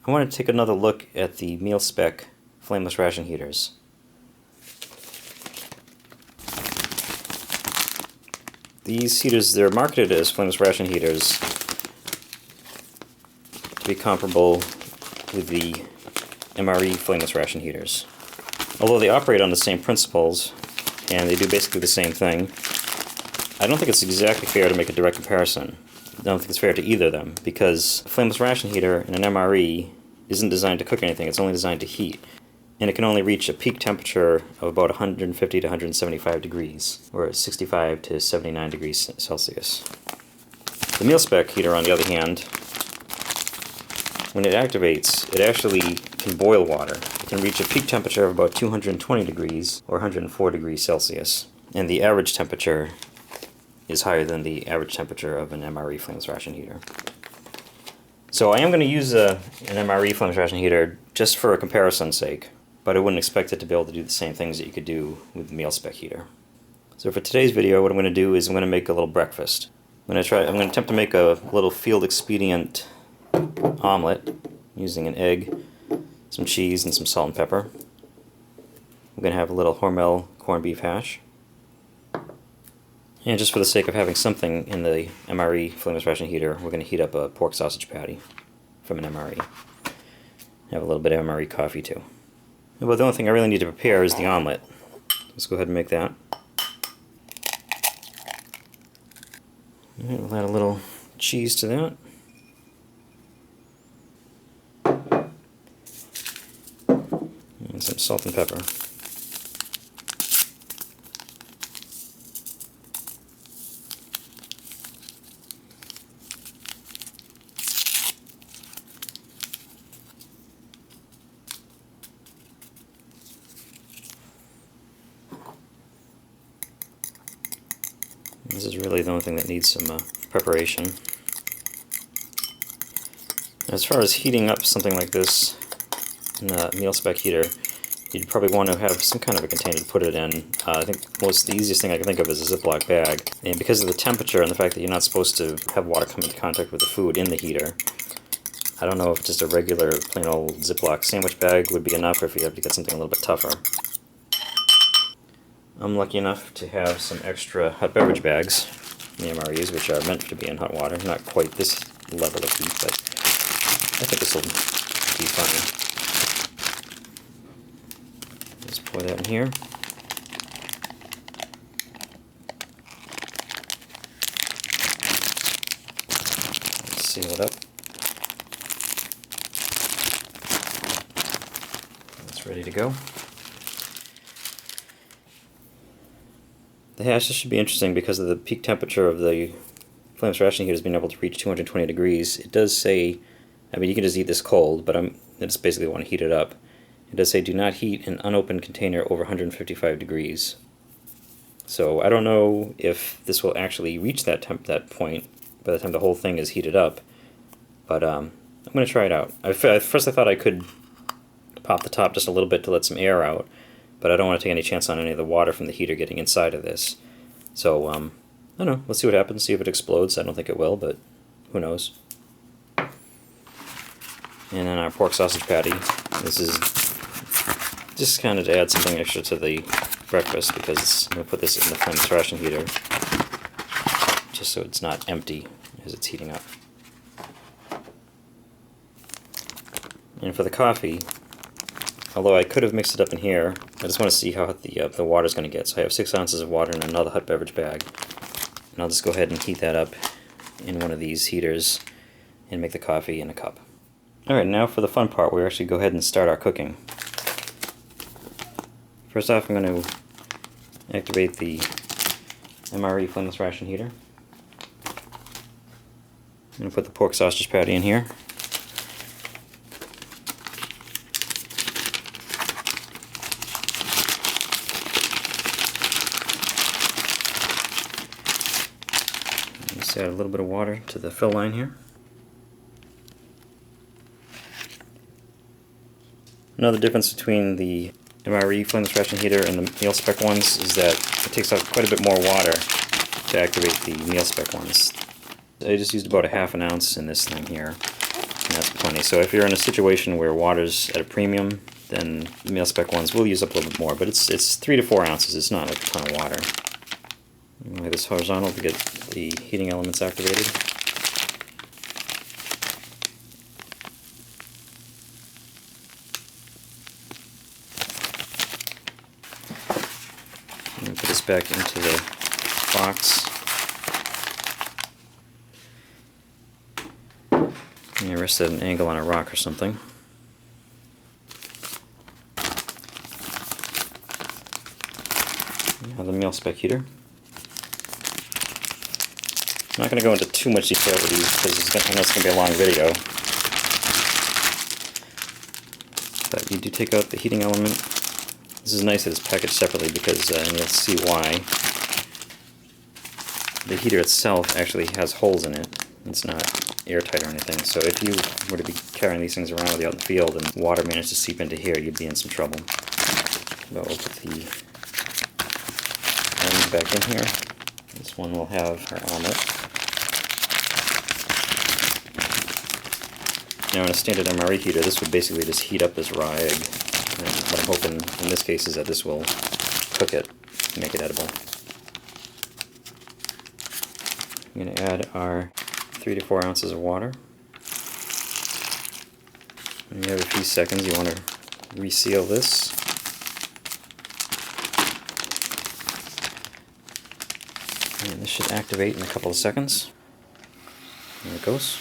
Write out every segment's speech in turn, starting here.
I want to take another look at the MealSpec Flameless Ration heaters. These heaters, they're marketed as Flameless Ration heaters to be comparable with the MRE Flameless Ration heaters. Although they operate on the same principles and they do basically the same thing, I don't think it's exactly fair to make a direct comparison. I don't think it's fair to either of them, because a Flameless Ration heater and an MRE isn't designed to cook anything, it's only designed to heat. And it can only reach a peak temperature of about 150 to 175 degrees, or 65 to 79 degrees Celsius. The MealSpec heater, on the other hand, when it activates, it actually can boil water. It can reach a peak temperature of about 220 degrees, or 104 degrees Celsius. And the average temperature is higher than the average temperature of an MRE Flameless Ration heater. So I am going to use an MRE Flameless Ration heater just for a comparison's sake, but I wouldn't expect it to be able to do the same things that you could do with the MealSpec heater. So for today's video, what I'm going to do is I'm going to make a little breakfast. I'm going to attempt to make a little field expedient omelette using an egg, some cheese, and some salt and pepper. I'm going to have a little Hormel corned beef hash. And just for the sake of having something in the MRE Flameless Ration heater, we're going to heat up a pork sausage patty from an MRE. Have a little bit of MRE coffee too. Well, the only thing I really need to prepare is the omelette. Let's go ahead and make that. Alright, we'll add a little cheese to that. And some salt and pepper. This is really the only thing that needs some preparation. As far as heating up something like this in a MealSpec heater, you'd probably want to have some kind of a container to put it in. I think the easiest thing I can think of is a Ziploc bag. And because of the temperature and the fact that you're not supposed to have water come into contact with the food in the heater, I don't know if just a regular plain old Ziploc sandwich bag would be enough, or if you have to get something a little bit tougher. I'm lucky enough to have some extra hot beverage bags, the MREs, which are meant to be in hot water. Not quite this level of heat, but I think this will be fine. Just pour that in here. Let's seal it up. It's ready to go. The hash, this should be interesting because of the peak temperature of the Flameless Ration heaters being able to reach 220 degrees. It does say, I mean, you can just eat this cold, but I just basically want to heat it up. It does say do not heat an unopened container over 155 degrees. So I don't know if this will actually reach that point by the time the whole thing is heated up, but I'm going to try it out. At first I thought I could pop the top just a little bit to let some air out, but I don't want to take any chance on any of the water from the heater getting inside of this. So, I don't know, let's see what happens, see if it explodes. I don't think it will, but who knows. And then our pork sausage patty. This is just kind of to add something extra to the breakfast, because I'm going to put this in the Flameless Ration heater just so it's not empty as it's heating up. And for the coffee, although I could have mixed it up in here, I just want to see how the water's going to get. So I have 6 ounces of water in another hot beverage bag. And I'll just go ahead and heat that up in one of these heaters and make the coffee in a cup. Alright, now for the fun part, we actually go ahead and start our cooking. First off, I'm going to activate the MRE Flameless Ration heater. I'm going to put the pork sausage patty in here. Just add a little bit of water to the fill line here. Another difference between the MRE Flameless Ration heater and the MealSpec ones is that it takes out quite a bit more water to activate the MealSpec ones. I just used about a half an ounce in this thing here. And that's plenty. So if you're in a situation where water's at a premium, then the MealSpec ones will use up a little bit more, but it's 3 to 4 ounces. It's not like a ton of water. Lay this horizontal to get the heating elements activated. And put this back into the box. And rest at an angle on a rock or something. Now the MealSpec heater. I'm not going to go into too much detail with these because I know it's going to be a long video. But you do take out the heating element. This is nice that it's packaged separately because you'll see why. The heater itself actually has holes in it. It's not airtight or anything. So if you were to be carrying these things around with you out in the field and water managed to seep into here, you'd be in some trouble. But we'll put the end back in here. This one will have our omelette. Now in a standard MRE heater, this would basically just heat up this raw egg. And what I'm hoping in this case is that this will cook it and make it edible. I'm going to add our 3 to 4 ounces of water. When you have a few seconds, you want to reseal this. And this should activate in a couple of seconds. There it goes.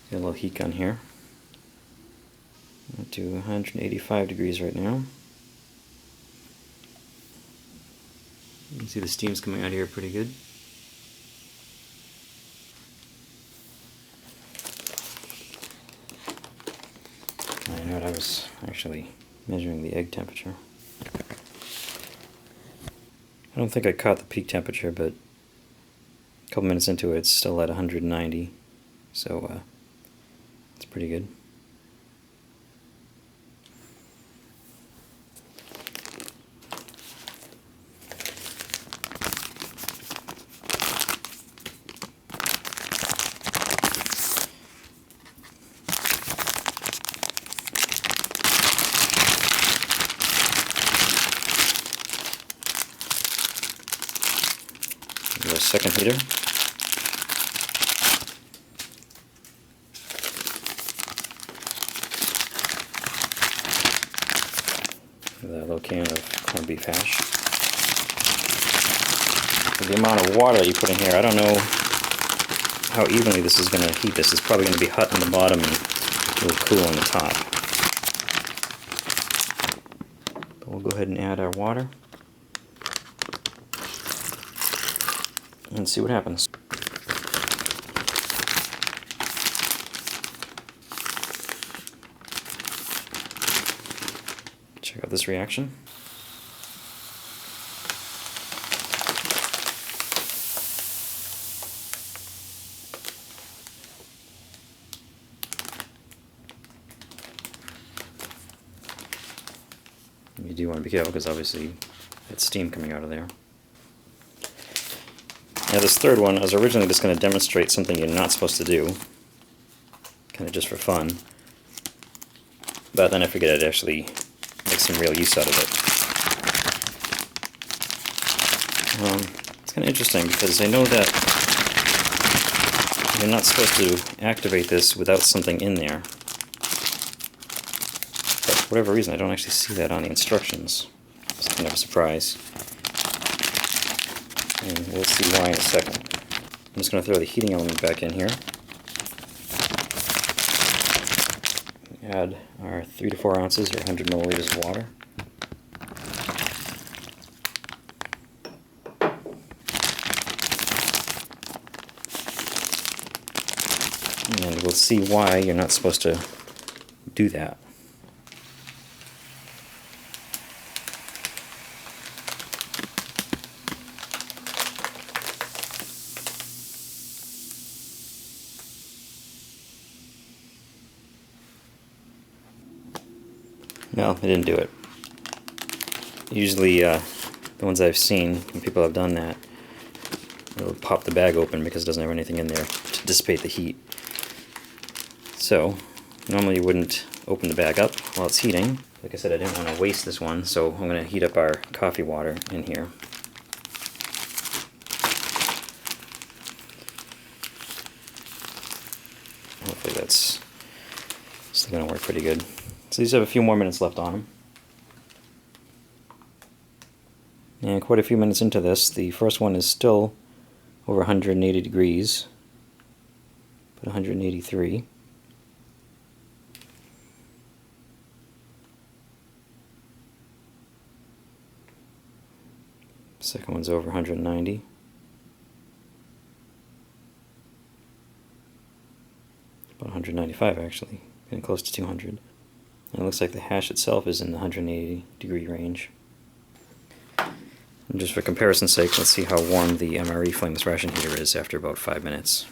Got a little heat gun here. Up to 185 degrees right now. You can see the steam's coming out here pretty good. I know what, I was actually measuring the egg temperature. I don't think I caught the peak temperature, but a couple minutes into it, it's still at 190, so it's pretty good. The second heater. The little can of corned beef hash. For the amount of water that you put in here, I don't know how evenly this is going to heat this. It's probably going to be hot on the bottom and a little cool on the top. But we'll go ahead and add our water. And see what happens. Check out this reaction. You do want to be careful because obviously it's steam coming out of there. Now this third one, I was originally just going to demonstrate something you're not supposed to do, kind of just for fun, but then I figured I'd actually make some real use out of it. It's kind of interesting because I know that you're not supposed to activate this without something in there, but for whatever reason I don't actually see that on the instructions. It's kind of a surprise. And we'll see why in a second. I'm just going to throw the heating element back in here. Add our 3 to 4 ounces or 100 milliliters of water. And we'll see why you're not supposed to do that. No, I didn't do it. Usually the the ones I've seen, when people have done that, it'll pop the bag open because it doesn't have anything in there to dissipate the heat. So, normally you wouldn't open the bag up while it's heating. Like I said, I didn't want to waste this one, so I'm going to heat up our coffee water in here. Hopefully that's still going to work pretty good. So these have a few more minutes left on them. And quite a few minutes into this, the first one is still over 180 degrees, but 183. Second one's over 190. About 195 actually, getting close to 200. And it looks like the hash itself is in the 180 degree range. And just for comparison's sake, let's see how warm the MRE Flameless Ration heater is after about 5 minutes.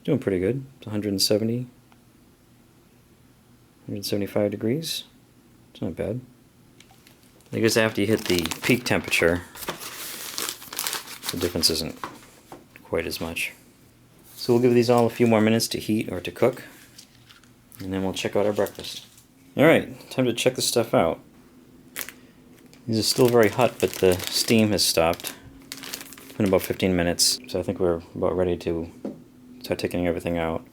Doing pretty good. It's 170. 175 degrees. It's not bad. I guess after you hit the peak temperature, the difference isn't quite as much. So we'll give these all a few more minutes to heat or to cook, and then we'll check out our breakfast. Alright, time to check this stuff out. These are still very hot, but the steam has stopped. It's been about 15 minutes, so I think we're about ready to start taking everything out.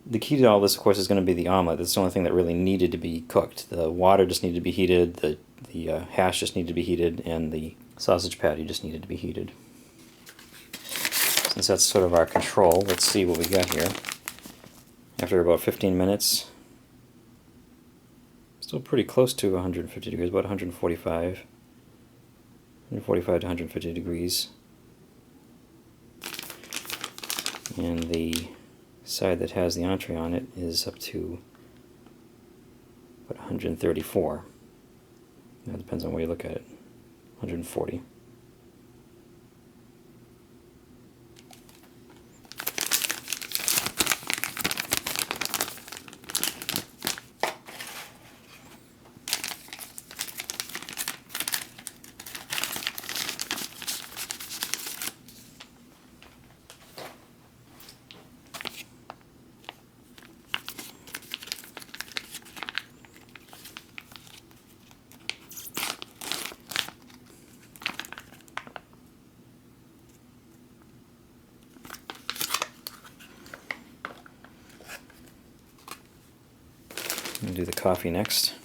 The key to all this, of course, is going to be the omelet. That's the only thing that really needed to be cooked. The water just needed to be heated, the hash just needed to be heated, and the sausage patty just needed to be heated. Since that's sort of our control, let's see what we got here. After about 15 minutes, still pretty close to 150 degrees, about 145. 145 to 150 degrees. And the side that has the entree on it is up to about 134. That depends on where you look at it. 140. I'm going to do the coffee next.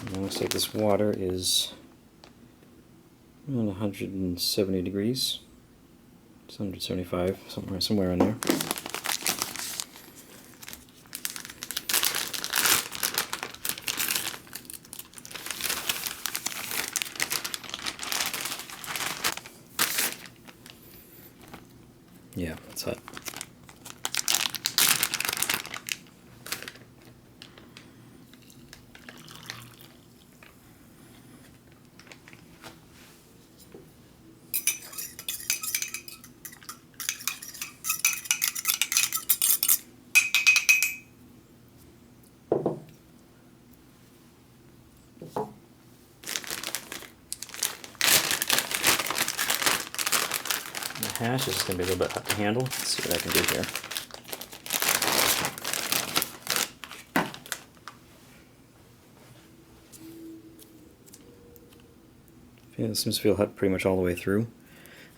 And it looks like this water is around 170 degrees. It's 175, somewhere in there. Yeah, it's hot. The hash is going to be a little bit hot to handle. Let's see what I can do here. Yeah, it seems to feel hot pretty much all the way through.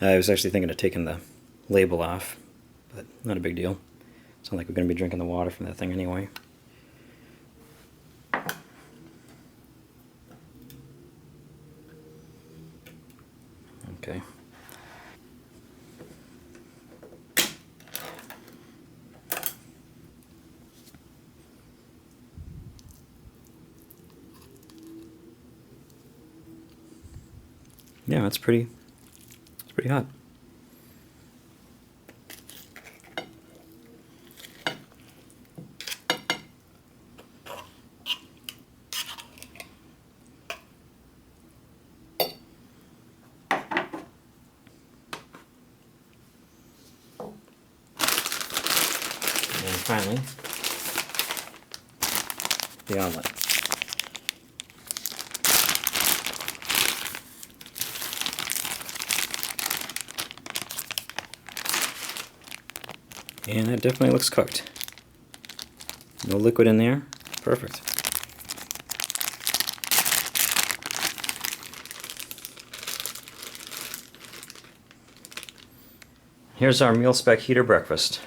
I was actually thinking of taking the label off, but not a big deal. It's not like we're going to be drinking the water from that thing anyway. Okay. Yeah, it's pretty hot. And finally, the omelet. And that definitely looks cooked. No liquid in there. Perfect. Here's our MealSpec heater breakfast.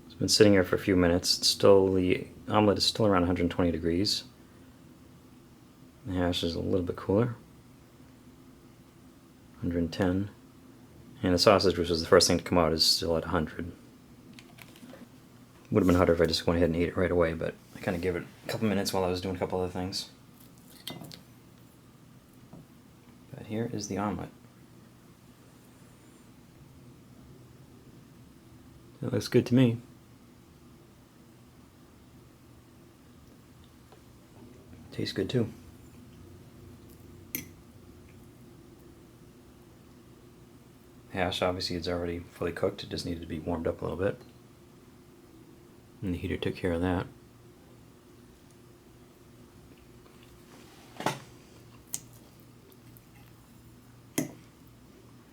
It's been sitting here for a few minutes. The omelet is still around 120 degrees. The hash is a little bit cooler. 110. And the sausage, which was the first thing to come out, is still at 100. Would have been hotter if I just went ahead and ate it right away, but I kind of gave it a couple minutes while I was doing a couple other things. But here is the omelet. It looks good to me. Tastes good too. Hash, obviously, it's already fully cooked. It just needed to be warmed up a little bit. And the heater took care of that.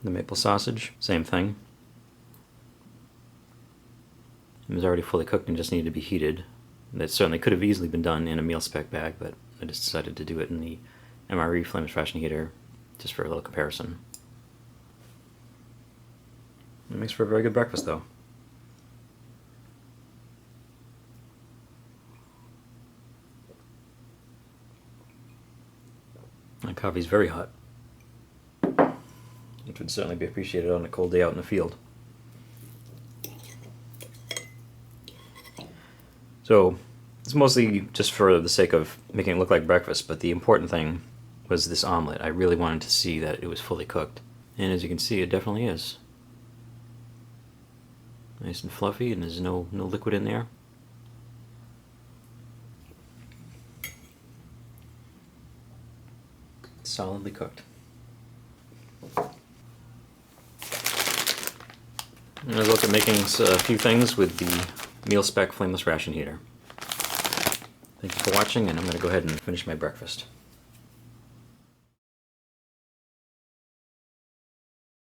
The maple sausage, same thing. It was already fully cooked and just needed to be heated. That certainly could have easily been done in a MealSpec bag, but I just decided to do it in the MRE Flameless Ration heater just for a little comparison. It makes for a very good breakfast, though. My coffee's very hot, which would certainly be appreciated on a cold day out in the field. So, it's mostly just for the sake of making it look like breakfast, but the important thing was this omelet. I really wanted to see that it was fully cooked. And as you can see, it definitely is. Nice and fluffy, and there's no liquid in there. Solidly cooked. I'm going to look at making a few things with the MealSpec Flameless Ration heater. Thank you for watching, and I'm going to go ahead and finish my breakfast.